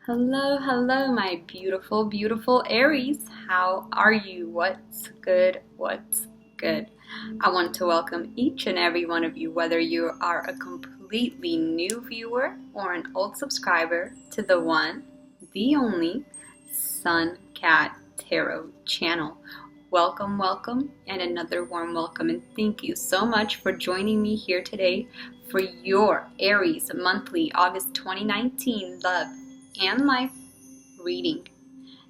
Hello, hello, my beautiful, beautiful Aries. How are you? What's good? What's good? I want to welcome each and every one of you, whether you are a completely new viewer or an old subscriber, to the one, the only Sun Cat Tarot channel. Welcome, welcome, and another warm welcome. And thank you so much for joining me here today for your Aries monthly August 2019 love and life reading.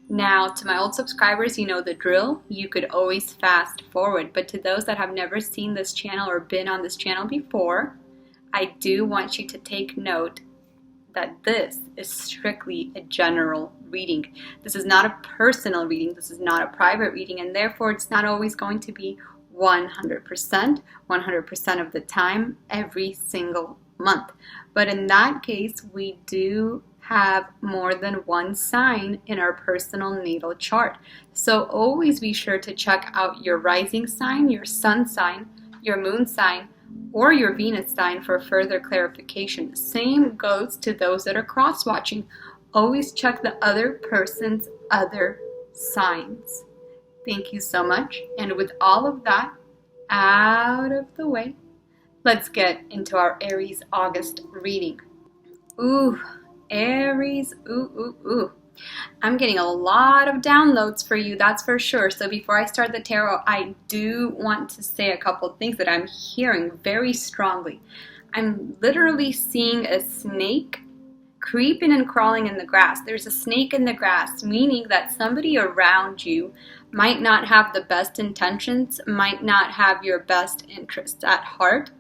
Now, to my old subscribers, you know the drill. You could always fast forward, but to those that have never seen this channel or been on this channel before, I do want you to take note that this is strictly a general reading. This is not a personal reading. This is not a private reading, and therefore it's not always going to be 100% of the time, every single month. But in that case, we do have more than one sign in our personal natal chart. So always be sure to check out your rising sign, your sun sign, your moon sign, or your Venus sign for further clarification. Same goes to those that are cross-watching. Always check the other person's other signs. Thank you so much. And with all of that out of the way, let's get into our Aries August reading. Ooh, Aries, ooh. I'm getting a lot of downloads for you, that's for sure. So before I start the tarot, I do want to say a couple of things that I'm hearing very strongly. I'm literally seeing a snake creeping and crawling in the grass. There's a snake in the grass, meaning that somebody around you might not have the best intentions, might not have your best interests at heart.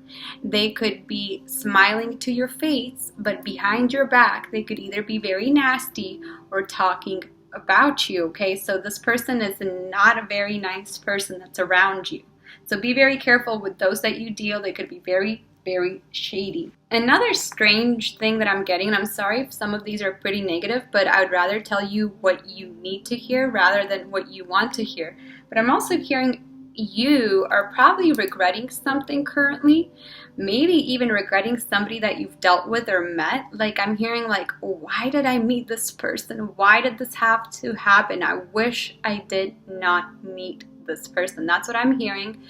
They could be smiling to your face, but behind your back, they could either be very nasty or talking about you, okay? So this person is not a very nice person that's around you. So be very careful with those that you deal. They could be very, very shady. Another strange thing that I'm getting, and I'm sorry if some of these are pretty negative, but I would rather tell you what you need to hear rather than what you want to hear. But I'm also hearing you are probably regretting something currently, maybe even regretting somebody that you've dealt with or met. Like I'm hearing like, why did I meet this person? Why did this have to happen? I wish I did not meet this person. That's what I'm hearing.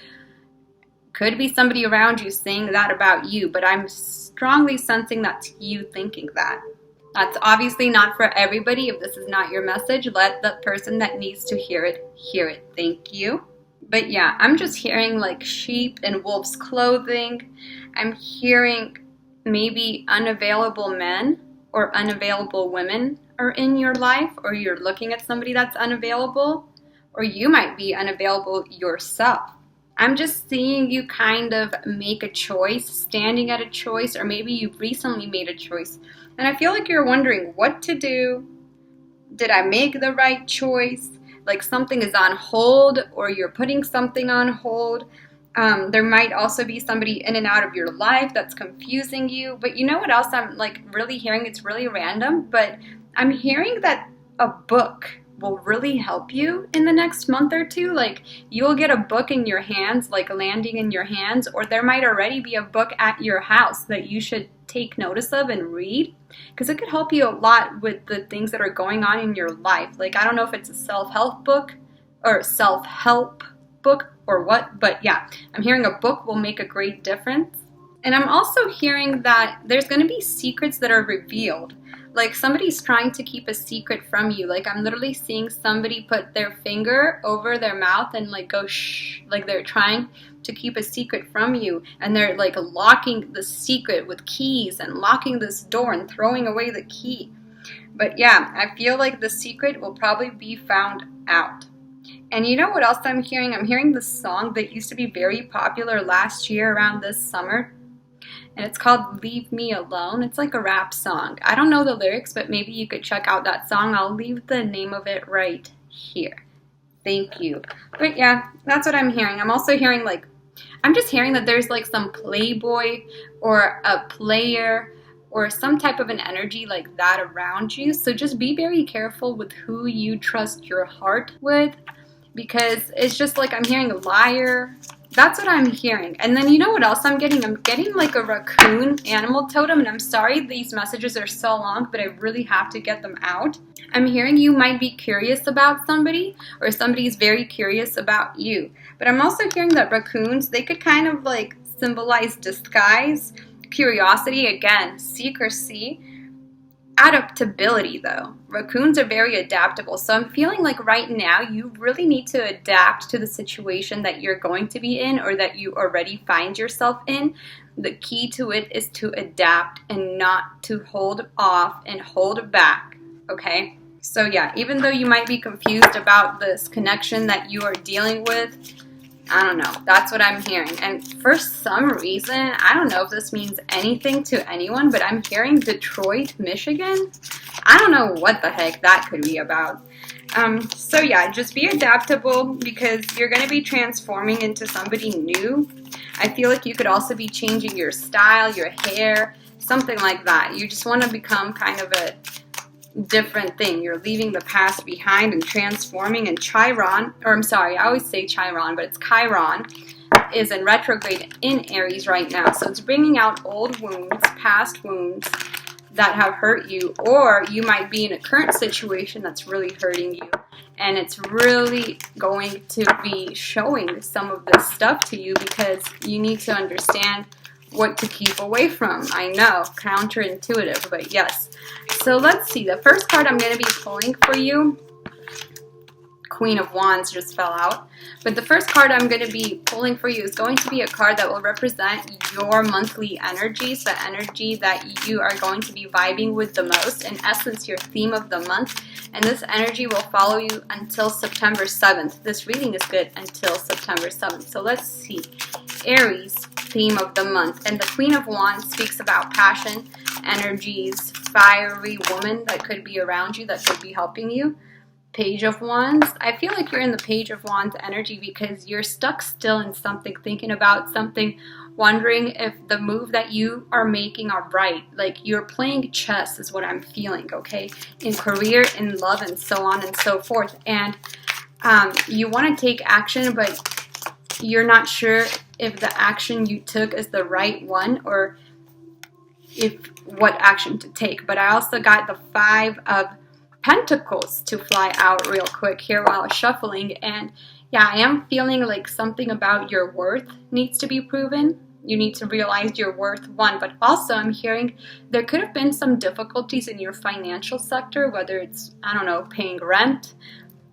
Could be somebody around you saying that about you, but I'm strongly sensing that's you thinking that. That's obviously not for everybody. If this is not your message, let the person that needs to hear it. Thank you. But yeah, I'm just hearing like sheep in wolf's clothing. I'm hearing maybe unavailable men or unavailable women are in your life, or you're looking at somebody that's unavailable, or you might be unavailable yourself. I'm just seeing you kind of make a choice, standing at a choice, or maybe you've recently made a choice. And I feel like you're wondering what to do. Did I make the right choice? Like something is on hold, or you're putting something on hold. There might also be somebody in and out of your life that's confusing you. But you know what else I'm like really hearing? It's really random, but I'm hearing that a book will really help you in the next month or two. Like you'll get a book in your hands, like landing in your hands, or there might already be a book at your house that you should take notice of and read, because it could help you a lot with the things that are going on in your life. Like I don't know if it's a self-help book or what, but yeah, I'm hearing a book will make a great difference. And I'm also hearing that there's going to be secrets that are revealed. Like somebody's trying to keep a secret from you. Like I'm literally seeing somebody put their finger over their mouth and like go shh, like they're trying to keep a secret from you. And they're like locking the secret with keys and locking this door and throwing away the key. But yeah, I feel like the secret will probably be found out. And you know what else I'm hearing? I'm hearing this song that used to be very popular last year around this summer. And it's called Leave Me Alone. It's like a rap song. I don't know the lyrics, but maybe you could check out that song. I'll leave the name of it right here. Thank you. But yeah, that's what I'm hearing. I'm also hearing like, I'm just hearing that there's like some playboy or a player or some type of an energy like that around you. So just be very careful with who you trust your heart with, because it's just like I'm hearing a liar, That's what I'm hearing. And then you know what else I'm getting? I'm getting like a raccoon animal totem, and I'm sorry these messages are so long, but I really have to get them out. I'm hearing you might be curious about somebody, or somebody's very curious about you. But I'm also hearing that raccoons, they could kind of like symbolize disguise, curiosity, again, secrecy. Adaptability though. Raccoons are very adaptable. So I'm feeling like right now you really need to adapt to the situation that you're going to be in or that you already find yourself in. The key to it is to adapt and not to hold off and hold back. Okay? So yeah, even though you might be confused about this connection that you are dealing with, I don't know. That's what I'm hearing. And for some reason, I don't know if this means anything to anyone, but I'm hearing Detroit, Michigan. I don't know what the heck that could be about. So yeah, just be adaptable because you're going to be transforming into somebody new. I feel like you could also be changing your style, your hair, something like that. You just want to become kind of a different thing. You're leaving the past behind and transforming. And Chiron, or I'm sorry, I always say Chiron, but it's Chiron, is in retrograde in Aries right now. So it's bringing out old wounds, past wounds that have hurt you, or you might be in a current situation that's really hurting you. And it's really going to be showing some of this stuff to you because you need to understand what to keep away from. I know, counterintuitive, but yes. So let's see. The first card I'm going to be pulling for you, Queen of Wands just fell out. But the first card I'm going to be pulling for you is going to be a card that will represent your monthly energies, the energy that you are going to be vibing with the most. In essence, your theme of the month. And this energy will follow you until September 7th. This reading is good until September 7th. So let's see. Aries, theme of the month. And the Queen of Wands speaks about passion, energies, fiery woman that could be around you, that could be helping you. Page of Wands. I feel like you're in the Page of Wands energy because you're stuck still in something, thinking about something, wondering if the move that you are making are right. Like you're playing chess is what I'm feeling, okay? In career, in love, and so on and so forth. And you want to take action, but you're not sure if the action you took is the right one or if what action to take. But I also got the Five of Pentacles to fly out real quick here while shuffling. And yeah, I am feeling like something about your worth needs to be proven. You need to realize your worth, one. But also I'm hearing there could have been some difficulties in your financial sector, whether it's, I don't know, paying rent,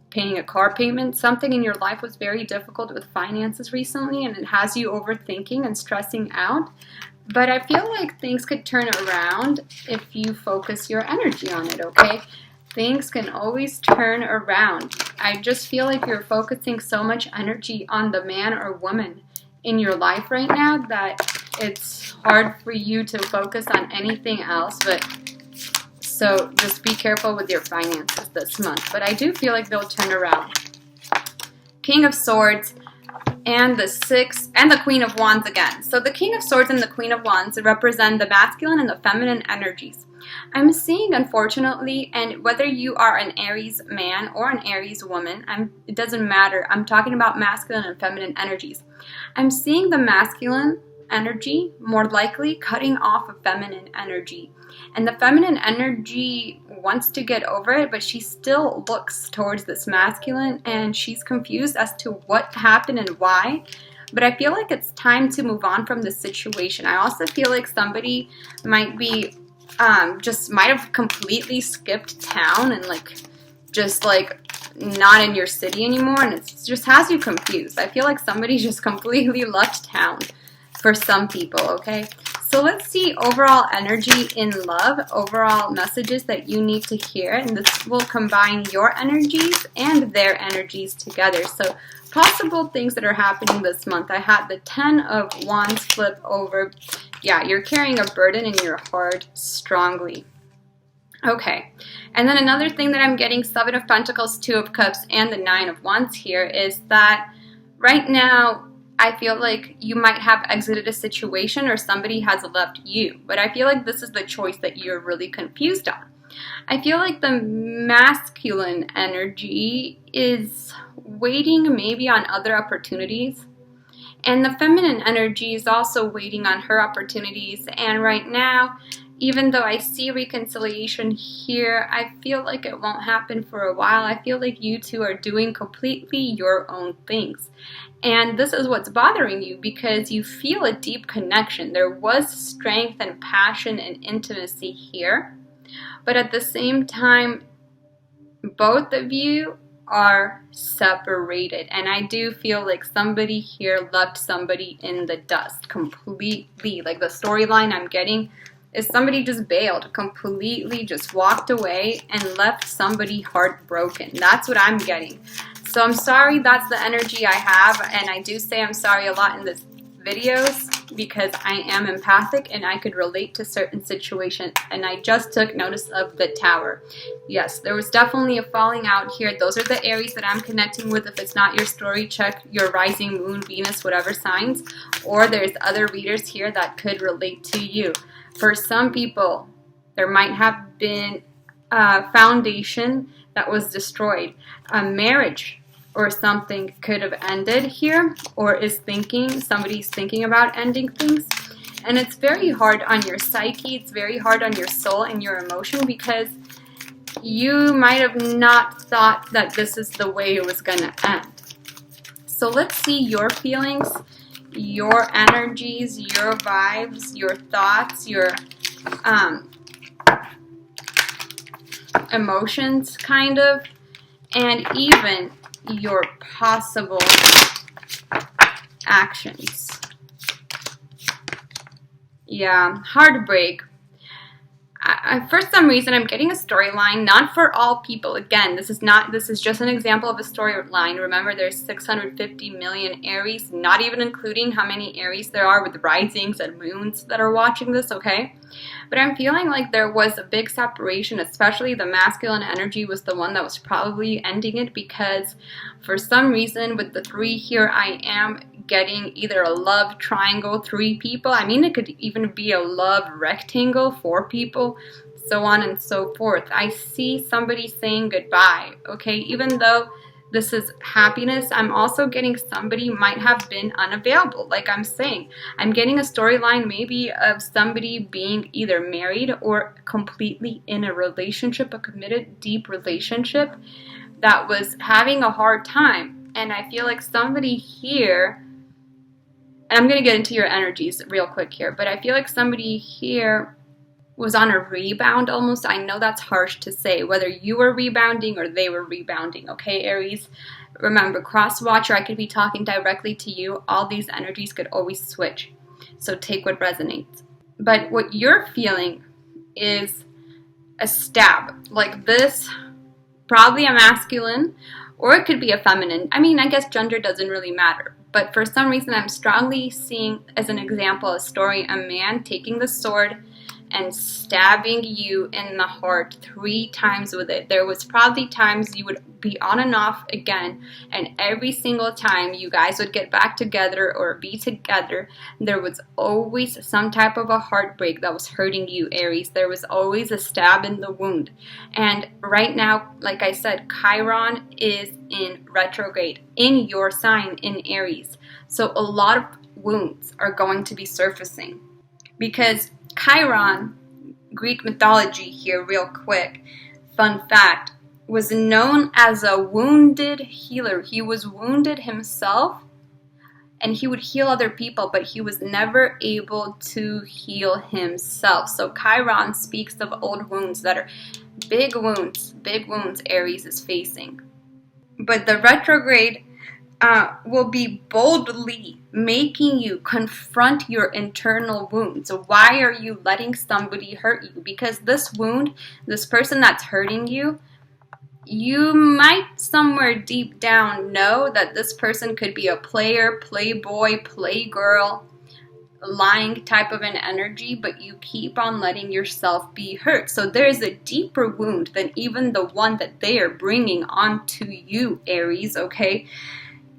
paying a car payment. Something in your life was very difficult with finances recently, and it has you overthinking and stressing out. But I feel like things could turn around if you focus your energy on it, okay? Things can always turn around. I just feel like you're focusing so much energy on the man or woman in your life right now that it's hard for you to focus on anything else. But so just be careful with your finances this month. But I do feel like they'll turn around. King of Swords and the Six and the Queen of Wands again. So the King of Swords and the Queen of Wands represent the masculine and the feminine energies. I'm seeing, unfortunately, and whether you are an Aries man or an Aries woman, it doesn't matter. I'm talking about masculine and feminine energies. I'm seeing the masculine energy more likely cutting off a feminine energy. And the feminine energy wants to get over it, but she still looks towards this masculine, and she's confused as to what happened and why. But I feel like it's time to move on from this situation. I also feel like somebody might be might have completely skipped town and just not in your city anymore, and it just has you confused. I feel like somebody just completely left town for some people, okay? So let's see overall energy in love, overall messages that you need to hear, and this will combine your energies and their energies together. So possible things that are happening this month. I had the 10 of Wands flip over. Yeah, you're carrying a burden in your heart strongly. Okay, and then another thing that I'm getting, 7 of Pentacles, 2 of Cups, and the 9 of Wands here is that right now I feel like you might have exited a situation or somebody has left you. But I feel like this is the choice that you're really confused on. I feel like the masculine energy is waiting maybe on other opportunities. And the feminine energy is also waiting on her opportunities. And right now, even though I see reconciliation here, I feel like it won't happen for a while. I feel like you two are doing completely your own things. And this is what's bothering you because you feel a deep connection. There was strength and passion and intimacy here. But at the same time, both of you are separated. And I do feel like somebody here left somebody in the dust completely. Like the storyline I'm getting is somebody just bailed, completely just walked away and left somebody heartbroken. That's what I'm getting. So I'm sorry, that's the energy I have, and I do say I'm sorry a lot in this videos because I am empathic and I could relate to certain situations, and I just took notice of the Tower. Yes, there was definitely a falling out here. Those are the Aries that I'm connecting with. If it's not your story, check your rising, moon, Venus, whatever signs, or there's other readers here that could relate to you. For some people, there might have been a foundation that was destroyed. A marriage or something could have ended here, or somebody's thinking about ending things. And it's very hard on your psyche, it's very hard on your soul and your emotion because you might have not thought that this is the way it was gonna end. So let's see your feelings, your energies, your vibes, your thoughts, your emotions, kind of, and even your possible actions. Yeah, heartbreak. For some reason, I'm getting a storyline, not for all people. Again, this is just an example of a storyline. Remember, there's 650 million Aries, not even including how many Aries there are with risings and moons that are watching this, okay? But I'm feeling like there was a big separation, especially the masculine energy was the one that was probably ending it because for some reason with the 3 here, I am getting either a love triangle, 3 people. I mean, it could even be a love rectangle, 4 people, so on and so forth. I see somebody saying goodbye, okay? Even though this is happiness, I'm also getting somebody might have been unavailable. Like I'm saying, I'm getting a storyline maybe of somebody being either married or completely in a relationship, a committed, deep relationship that was having a hard time. And I feel like somebody here, and I'm going to get into your energies real quick here, but I feel like somebody here was on a rebound almost. I know that's harsh to say, whether you were rebounding or they were rebounding, okay, Aries? Remember, cross-watcher, I could be talking directly to you. All these energies could always switch, so take what resonates. But what you're feeling is a stab, like this, probably a masculine, or it could be a feminine. I mean, I guess gender doesn't really matter. But for some reason, I'm strongly seeing, as an example, a story, a man taking the sword and stabbing you in the heart 3 times with it. There was probably times you would be on and off again, and every single time you guys would get back together or be together, there was always some type of a heartbreak that was hurting you, Aries. There was always a stab in the wound. And right now, like I said, Chiron is in retrograde in your sign in Aries. So a lot of wounds are going to be surfacing because Chiron, Greek mythology here real quick, fun fact, was known as a wounded healer. He was wounded himself and he would heal other people, but he was never able to heal himself. So Chiron speaks of old wounds that are big wounds Aries is facing. But the retrograde will be boldly making you confront your internal wounds. So why are you letting somebody hurt you? Because this wound, this person that's hurting you, you might somewhere deep down know that this person could be a player, playboy, playgirl, lying type of an energy, but you keep on letting yourself be hurt. So there's a deeper wound than even the one that they are bringing onto you, Aries, okay?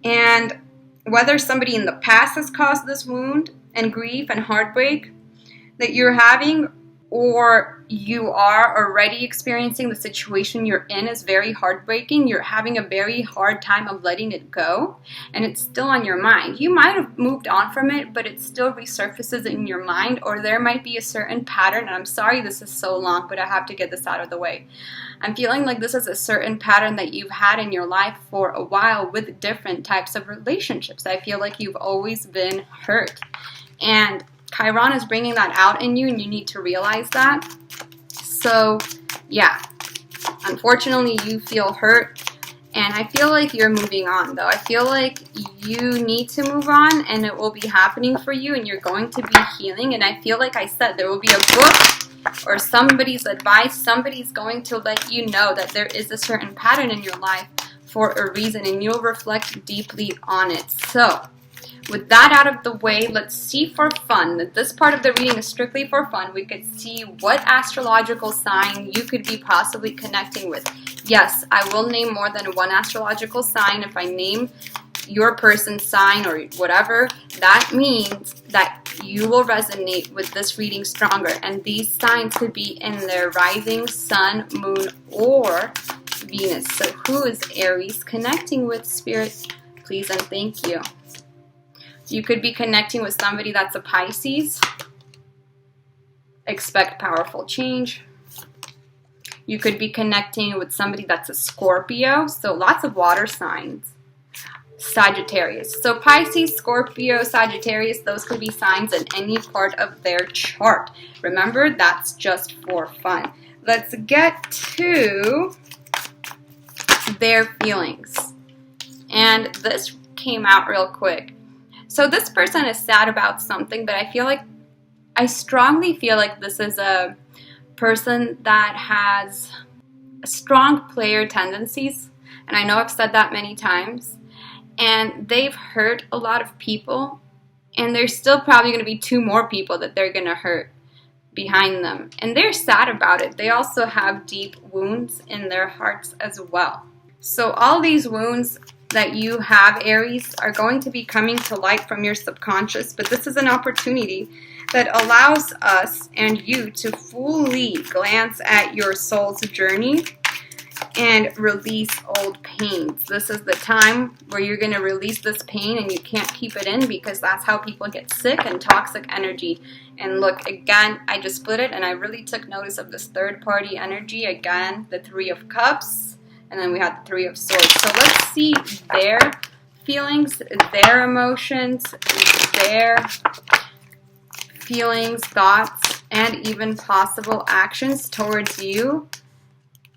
And whether somebody in the past has caused this wound and grief and heartbreak that you're having, or you are already experiencing the situation you're in is very heartbreaking. You're having a very hard time of letting it go, and it's still on your mind. You might have moved on from it, but it still resurfaces in your mind, or there might be a certain pattern, and I'm sorry this is so long, but I have to get this out of the way. I'm feeling like this is a certain pattern that you've had in your life for a while with different types of relationships. I feel like you've always been hurt, and Chiron is bringing that out in you, and you need to realize that. So, yeah, unfortunately, you feel hurt, and I feel like you're moving on, though. I feel like you need to move on, and it will be happening for you, and you're going to be healing, and I feel like I said, there will be a book or somebody's advice. Somebody's going to let you know that there is a certain pattern in your life for a reason, and you'll reflect deeply on it. So, with that out of the way, let's see for fun. This part of the reading is strictly for fun. We could see what astrological sign you could be possibly connecting with. Yes, I will name more than one astrological sign. If I name your person's sign or whatever, that means that you will resonate with this reading stronger. And these signs could be in their rising, sun, moon, or Venus. So who is Aries connecting with, Spirit? Please and thank you. You could be connecting with somebody that's a Pisces. Expect powerful change. You could be connecting with somebody that's a Scorpio. So lots of water signs. Sagittarius. So Pisces, Scorpio, Sagittarius, those could be signs in any part of their chart. Remember, that's just for fun. Let's get to their feelings. And this came out real quick. So this person is sad about something, but I strongly feel like this is a person that has strong player tendencies. And I know I've said that many times. And they've hurt a lot of people. And there's still probably going to be 2 more people that they're going to hurt behind them. And they're sad about it. They also have deep wounds in their hearts as well. So all these wounds that you have, Aries, are going to be coming to light from your subconscious, but this is an opportunity that allows us and you to fully glance at your soul's journey and release old pains. This is the time where you're going to release this pain, and you can't keep it in, because that's how people get sick and toxic energy. And look, again, I just split it, and I really took notice of this third-party energy. Again, the 3 of Cups. And then we had the 3 of Swords. So let's see their feelings, their emotions, their feelings, thoughts, and even possible actions towards you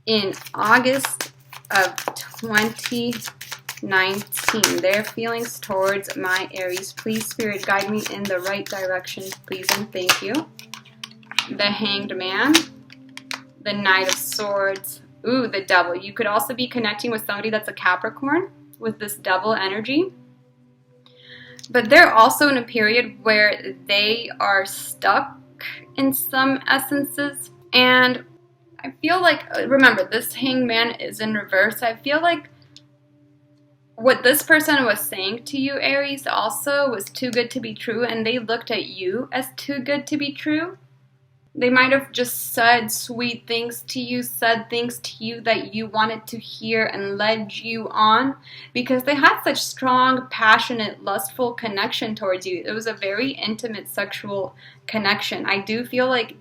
in August of 2019. Their feelings towards my Aries. Please, Spirit, guide me in the right direction. Please and thank you. The Hanged Man. The Knight of Swords. Ooh, the Devil. You could also be connecting with somebody that's a Capricorn with this Devil energy. But they're also in a period where they are stuck in some essences. And I feel like, remember, this Hanged Man is in reverse. I feel like what this person was saying to you, Aries, also was too good to be true. And they looked at you as too good to be true. They might have just said sweet things to you, said things to you that you wanted to hear and led you on, because they had such strong, passionate, lustful connection towards you. It was a very intimate sexual connection. I do feel like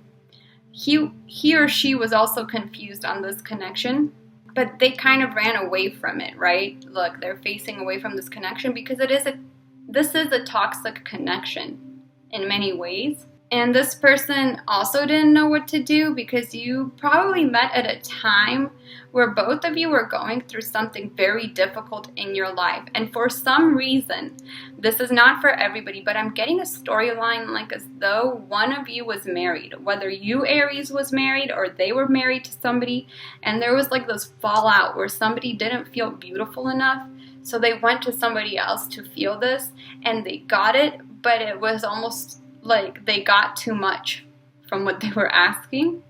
he or she was also confused on this connection, but they kind of ran away from it, right? Look, they're facing away from this connection because this is a toxic connection in many ways. And this person also didn't know what to do, because you probably met at a time where both of you were going through something very difficult in your life. And for some reason, this is not for everybody, but I'm getting a storyline like as though one of you was married. Whether you, Aries, was married or they were married to somebody, and there was like this fallout where somebody didn't feel beautiful enough. So they went to somebody else to feel this, and they got it, but it was almost like they got too much from what they were asking.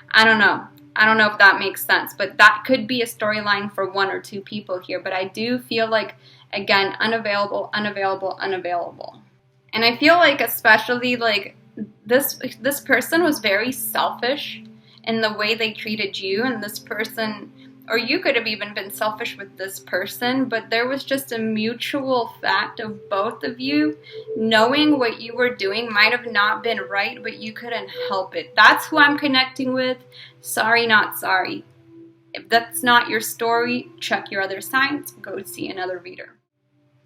I don't know if that makes sense, but that could be a storyline for 1 or 2 people here. But I do feel like, again, unavailable. And I feel like especially like this person was very selfish in the way they treated you, and this person, or you could have even been selfish with this person, but there was just a mutual fact of both of you knowing what you were doing might have not been right, but you couldn't help it. That's who I'm connecting with. Sorry, not sorry. If that's not your story, check your other signs, go see another reader.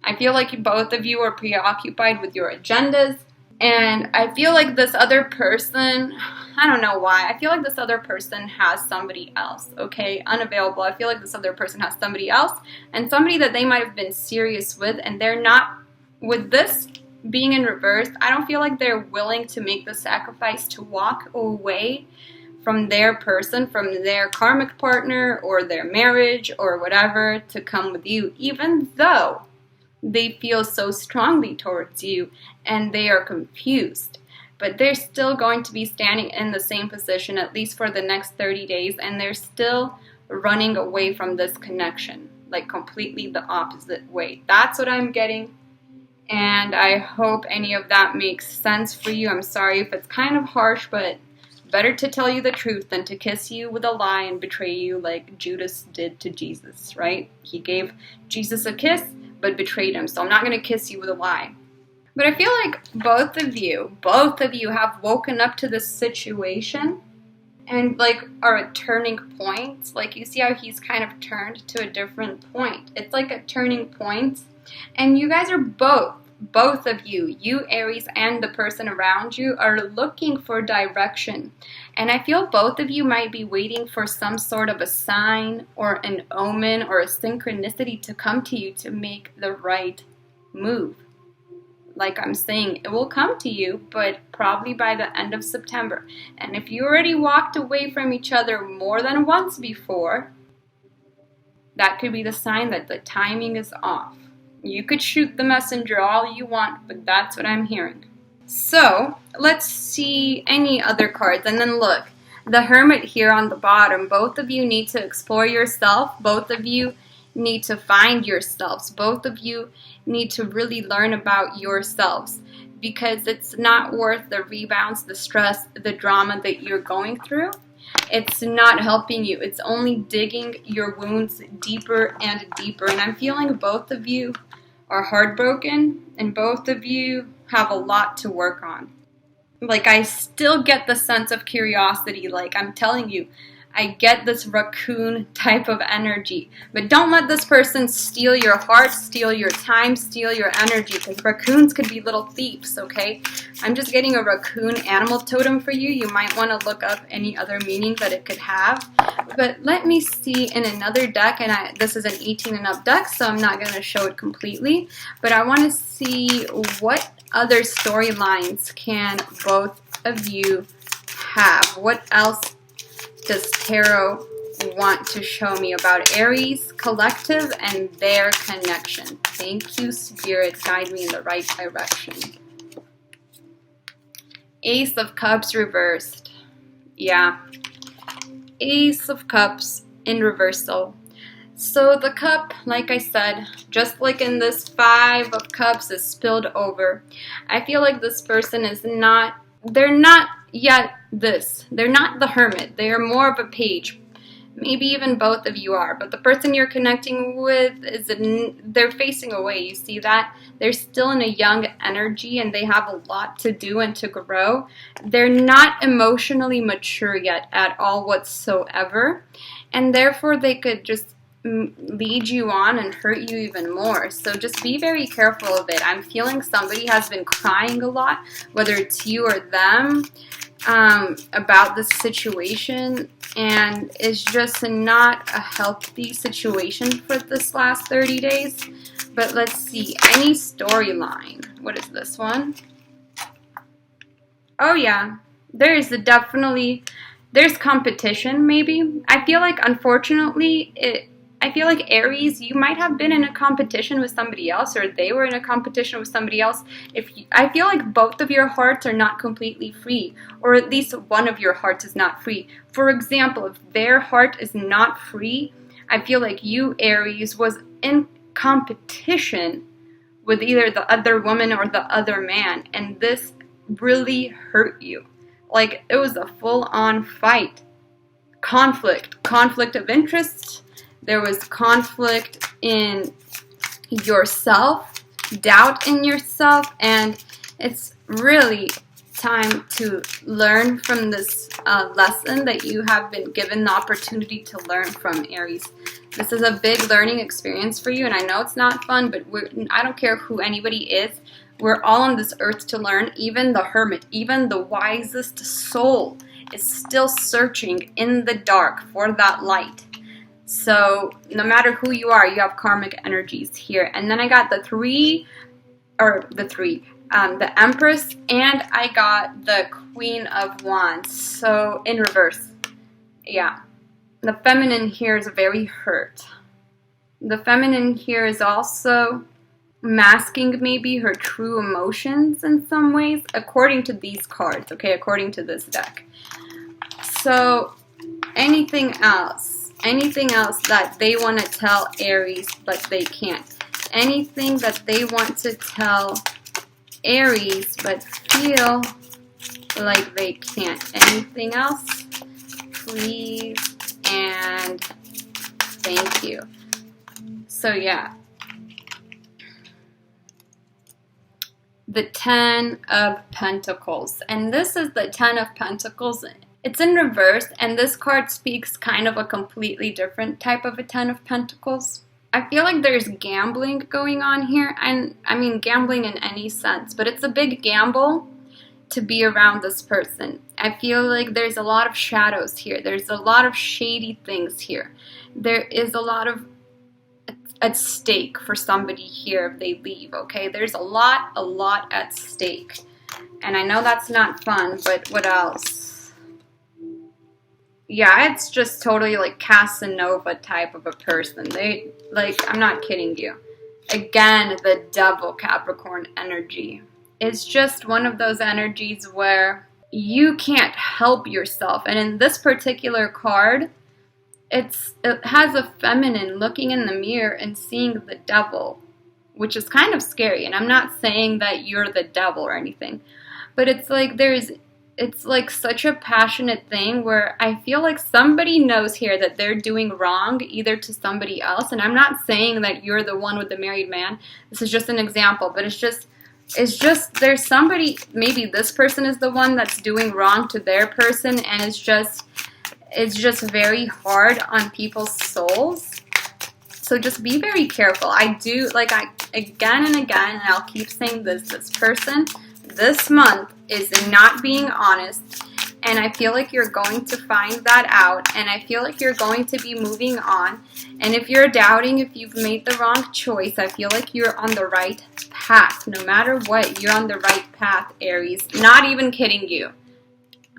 I feel like both of you are preoccupied with your agendas, and I feel like this other person, I don't know why, I feel like this other person has somebody else, okay? Unavailable. I feel like this other person has somebody else, and somebody that they might have been serious with, and they're not, with this being in reverse, I don't feel like they're willing to make the sacrifice to walk away from their person, from their karmic partner or their marriage or whatever, to come with you, even though they feel so strongly towards you and they are confused. But they're still going to be standing in the same position at least for the next 30 days, and they're still running away from this connection, like completely the opposite way. That's what I'm getting, and I hope any of that makes sense for you. I'm sorry if it's kind of harsh, but better to tell you the truth than to kiss you with a lie and betray you like Judas did to Jesus, right? He gave Jesus a kiss, but betrayed him. So I'm not going to kiss you with a lie. But I feel like both of you have woken up to this situation and like are at turning points. Like you see how he's kind of turned to a different point. It's like a turning point. And you guys are both of you Aries and the person around you, are looking for direction. And I feel both of you might be waiting for some sort of a sign or an omen or a synchronicity to come to you to make the right move. Like I'm saying, it will come to you, but probably by the end of September. And if you already walked away from each other more than once before, that could be the sign that the timing is off. You could shoot the messenger all you want, but that's what I'm hearing. So, let's see any other cards. And then look, the Hermit here on the bottom. Both of you need to explore yourself. Both of you need to find yourselves. Both of you need to really learn about yourselves, because it's not worth the rebounds, the stress, the drama that you're going through. It's not helping you. It's only digging your wounds deeper and deeper. And I'm feeling both of you are heartbroken, and both of you have a lot to work on. Like, I still get the sense of curiosity. Like, I'm telling you, I get this raccoon type of energy. But don't let this person steal your heart, steal your time, steal your energy, because raccoons could be little thieves, okay? I'm just getting a raccoon animal totem for you. You might want to look up any other meaning that it could have. But let me see in another deck, and this is an 18 and up deck, so I'm not going to show it completely. But I want to see what other storylines can both of you have. What else does Tarot want to show me about Aries collective and their connection? Thank you, Spirit. Guide me in the right direction. Ace of Cups reversed. Yeah. Ace of Cups in reversal. So the cup, like I said, just like in this Five of Cups, is spilled over. I feel like this person is not, they're not yet this. They're not the Hermit. They are more of a Page. Maybe even both of you are. But the person you're connecting with, they're facing away. You see that? They're still in a young energy and they have a lot to do and to grow. They're not emotionally mature yet at all whatsoever. And therefore they could just lead you on and hurt you even more. So just be very careful of it. I'm feeling somebody has been crying a lot, whether it's you or them, about this situation, and it's just not a healthy situation for this last 30 days. But let's see, any storyline. What is this one? Oh yeah, there's competition maybe. I feel like, unfortunately, I feel like Aries, you might have been in a competition with somebody else, or they were in a competition with somebody else. I feel like both of your hearts are not completely free, or at least one of your hearts is not free. For example, if their heart is not free, I feel like you, Aries, was in competition with either the other woman or the other man, and this really hurt you. Like, it was a full-on fight. Conflict of interest. There was conflict in yourself, doubt in yourself, and it's really time to learn from this lesson that you have been given the opportunity to learn from, Aries. This is a big learning experience for you, and I know it's not fun, but I don't care who anybody is. We're all on this earth to learn. Even the hermit, even the wisest soul is still searching in the dark for that light. So no matter who you are, you have karmic energies here. And then I got the Empress, and I got the Queen of Wands. So in reverse. Yeah. The feminine here is very hurt. The feminine here is also masking maybe her true emotions in some ways, according to these cards, okay, according to this deck. So anything else that they want to tell Aries but they can't, anything that they want to tell Aries but feel like they can't, anything else, please and thank you. So yeah, the Ten of Pentacles, and this is the Ten of Pentacles. It's in reverse, and this card speaks kind of a completely different type of a Ten of Pentacles. I feel like there's gambling going on here, and I mean gambling in any sense, but it's a big gamble to be around this person. I feel like there's a lot of shadows here. There's a lot of shady things here. There is a lot of at stake for somebody here if they leave, okay? There's a lot at stake. And I know that's not fun, but what else? Yeah, it's just totally like Casanova type of a person. They, like, I'm not kidding you. Again, the Devil Capricorn energy. It's just one of those energies where you can't help yourself. And in this particular card, it has a feminine looking in the mirror and seeing the devil, which is kind of scary. And I'm not saying that you're the devil or anything, but it's like it's like such a passionate thing where I feel like somebody knows here that they're doing wrong either to somebody else. And I'm not saying that you're the one with the married man. This is just an example, but it's just there's somebody, maybe this person is the one that's doing wrong to their person, and it's just very hard on people's souls. So just be very careful. Again and again, and I'll keep saying this person this month is not being honest, and I feel like you're going to find that out, and I feel like you're going to be moving on. And if you're doubting if you've made the wrong choice, I feel like you're on the right path. No matter what, you're on the right path, Aries. Not even kidding you.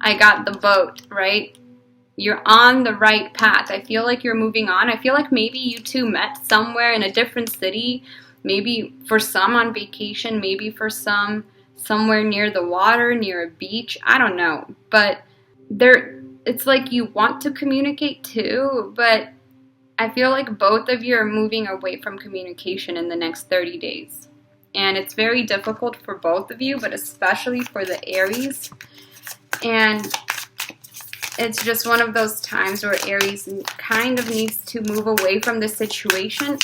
I got the boat, right? You're on the right path. I feel like you're moving on. I feel like maybe you two met somewhere in a different city. Maybe for some on vacation, maybe for some somewhere near the water, near a beach. I don't know. But it's like you want to communicate too, but I feel like both of you are moving away from communication in the next 30 days. And it's very difficult for both of you, but especially for the Aries. And it's just one of those times where Aries kind of needs to move away from the situation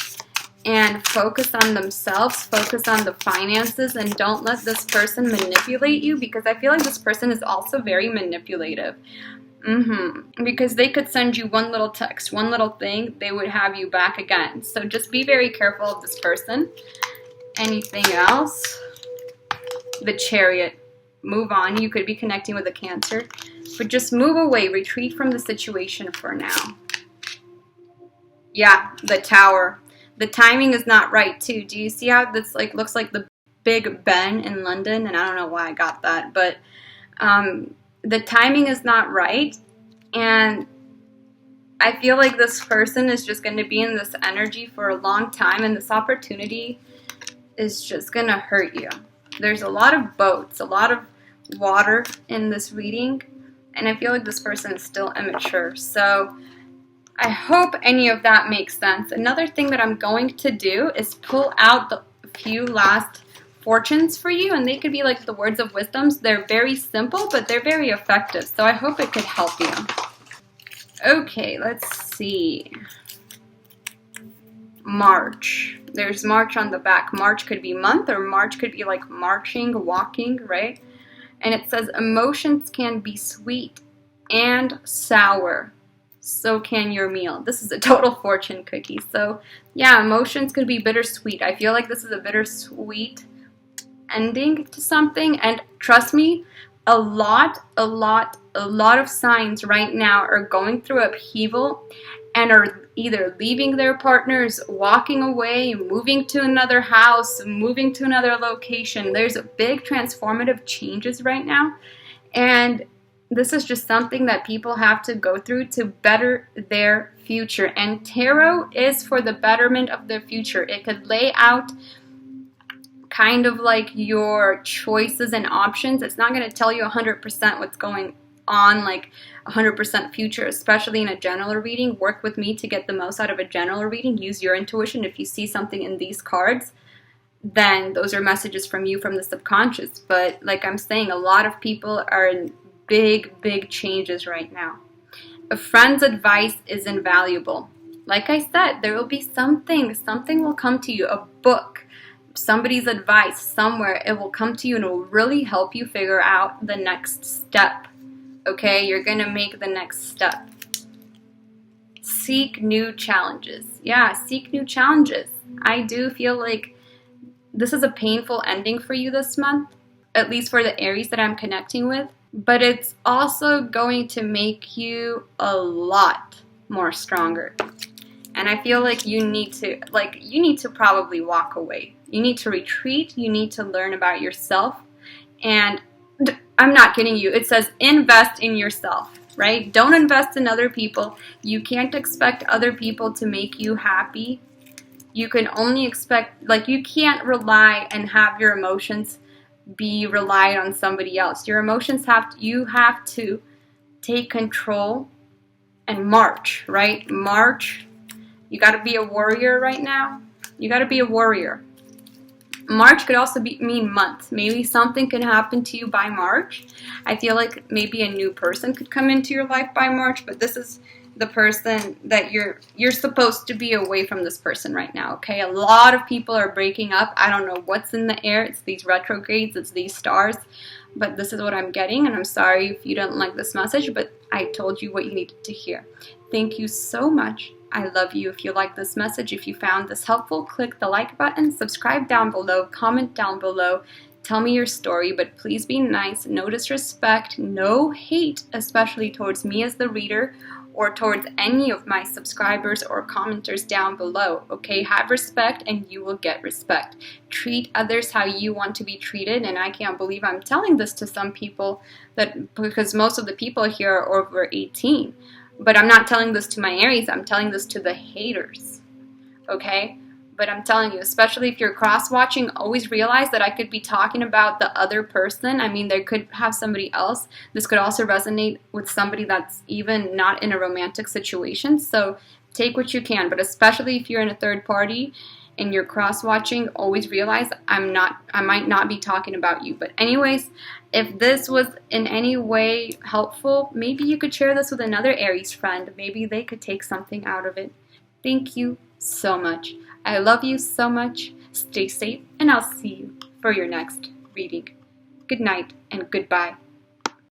and focus on themselves, focus on the finances, and don't let this person manipulate you, because I feel like this person is also very manipulative. Because they could send you one little text, one little thing, they would have you back again. So just be very careful of this person. Anything else? The Chariot. Move on. You could be connecting with a Cancer. But just move away. Retreat from the situation for now. Yeah, the Tower. The timing is not right too. Do you see how this looks like the Big Ben in London? And I don't know why I got that, but the timing is not right. And I feel like this person is just going to be in this energy for a long time, and this opportunity is just going to hurt you. There's a lot of boats, a lot of water in this reading, and I feel like this person is still immature. So I hope any of that makes sense. Another thing that I'm going to do is pull out the few last fortunes for you, and they could be like the words of wisdoms. They're very simple, but they're very effective. So I hope it could help you. Okay, let's see. March. There's March on the back. March could be month, or March could be like marching, walking, right? And it says emotions can be sweet and sour. So can your meal. This is a total fortune cookie. So yeah, emotions could be bittersweet. I feel like this is a bittersweet ending to something. And trust me, a lot of signs right now are going through upheaval and are either leaving their partners, walking away, moving to another house, moving to another location. There's big transformative changes right now, and this is just something that people have to go through to better their future. And tarot is for the betterment of their future. It could lay out kind of like your choices and options. It's not going to tell you 100% what's going on, like 100% future, especially in a general reading. Work with me to get the most out of a general reading. Use your intuition. If you see something in these cards, then those are messages from you, from the subconscious. But like I'm saying, a lot of people are in big changes right now. A friend's advice is invaluable. Like I said, there will be something will come to you, a book, somebody's advice somewhere. It will come to you and it will really help you figure out the next step. Okay, you're gonna make the next step. Seek new challenges. Yeah, seek new challenges. I do feel like this is a painful ending for you this month, at least for the Aries that I'm connecting with. But it's also going to make you a lot more stronger. And I feel like you need to probably walk away. You need to retreat. You need to learn about yourself. And I'm not kidding you. It says invest in yourself, right? Don't invest in other people. You can't expect other people to make you happy. You can only expect, like, you can't rely and have your emotions be relied on somebody else. Your emotions you have to take control and march, right? March. You got to be a warrior right now. You got to be a warrior. March could also mean month. Maybe something can happen to you by March. I feel like maybe a new person could come into your life by March, but this is the person that you're supposed to be away from this person right now, okay? A lot of people are breaking up. I don't know what's in the air. It's these retrogrades. It's these stars. But this is what I'm getting, and I'm sorry if you don't like this message, but I told you what you needed to hear. Thank you so much. I love you. If you like this message, if you found this helpful, click the like button, subscribe down below, comment down below, tell me your story, but please be nice, no disrespect, no hate, especially towards me as the reader or towards any of my subscribers or commenters down below, okay? Have respect and you will get respect. Treat others how you want to be treated, and I can't believe I'm telling this to some people because most of the people here are over 18. But I'm not telling this to my Aries, I'm telling this to the haters, okay? But I'm telling you, especially if you're cross-watching, always realize that I could be talking about the other person. I mean, they could have somebody else. This could also resonate with somebody that's even not in a romantic situation. So take what you can, but especially if you're in a third party and you're cross-watching, always realize I might not be talking about you. But anyways, if this was in any way helpful, maybe you could share this with another Aries friend. Maybe they could take something out of it. Thank you so much. I love you so much. Stay safe, and I'll see you for your next reading. Good night and goodbye.